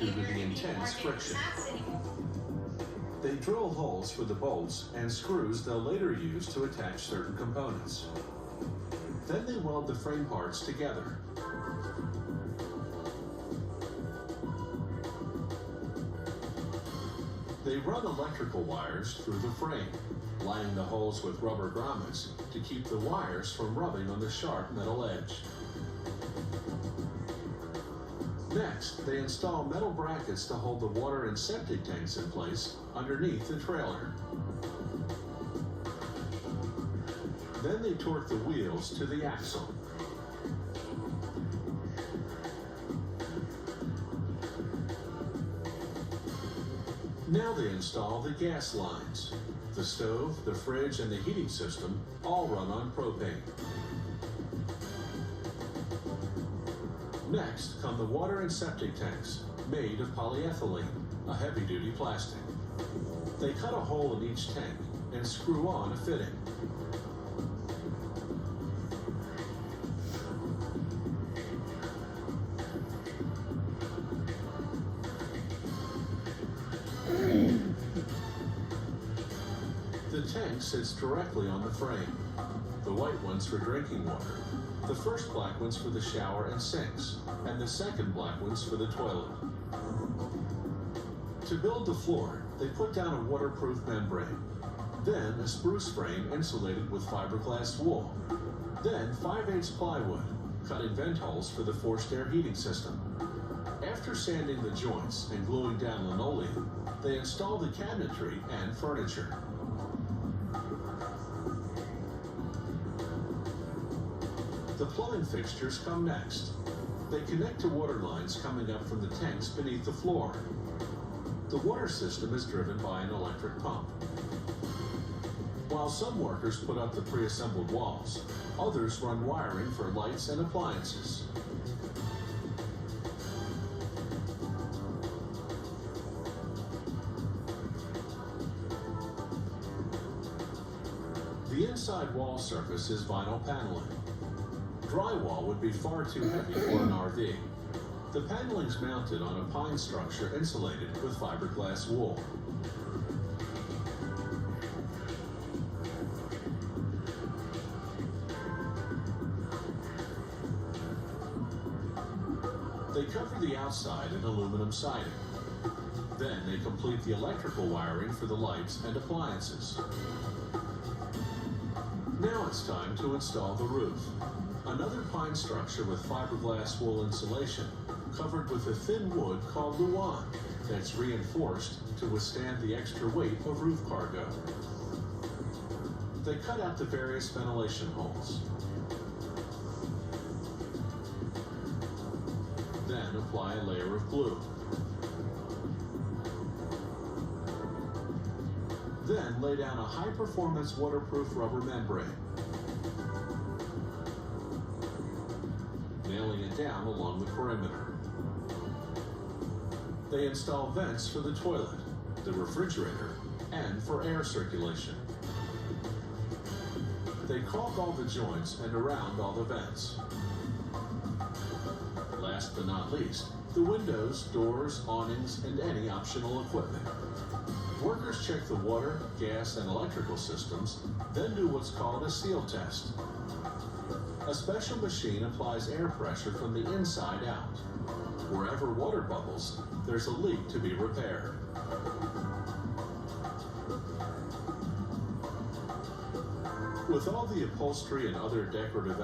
due to the intense friction. They drill holes for the bolts and screws they'll later use to attach certain components. Then they weld the frame parts together. They run electrical wires through the frame, lining the holes with rubber grommets to keep the wires from rubbing on the sharp metal edge. Next, they install metal brackets to hold the water and septic tanks in place underneath the trailer. Then they torque the wheels to the axle. Now they install the gas lines. The stove, the fridge, and the heating system all run on propane. Next come the water and septic tanks, made of polyethylene, a heavy-duty plastic. They cut a hole in each tank and screw on a fitting. The tank sits directly on the frame. The white one's for drinking water, the first black one's for the shower and sinks, and the second black one's for the toilet. To build the floor, they put down a waterproof membrane, then a spruce frame insulated with fiberglass wool, then 5/8 plywood, cut in vent holes for the forced air heating system. After sanding the joints and gluing down linoleum, they install the cabinetry and furniture. The plumbing fixtures come next. They connect to water lines coming up from the tanks beneath the floor. The water system is driven by an electric pump. While some workers put up the pre-assembled walls, others run wiring for lights and appliances. The inside wall surface is vinyl paneling. Drywall would be far too heavy for an RV. The paneling's mounted on a pine structure insulated with fiberglass wool. They cover the outside in aluminum siding. Then they complete the electrical wiring for the lights and appliances. Now it's time to install the roof. Another pine structure with fiberglass wool insulation, covered with a thin wood called luan that's reinforced to withstand the extra weight of roof cargo. They cut out the various ventilation holes. Then apply a layer of glue. Then lay down a high-performance waterproof rubber membrane, nailing it down along the perimeter. They install vents for the toilet, the refrigerator, and for air circulation. They caulk all the joints and around all the vents. Last but not least, the windows, doors, awnings, and any optional equipment. Workers check the water, gas, and electrical systems, then do what's called a seal test. A special machine applies air pressure from the inside out. Wherever water bubbles, there's a leak to be repaired. With all the upholstery and other decorative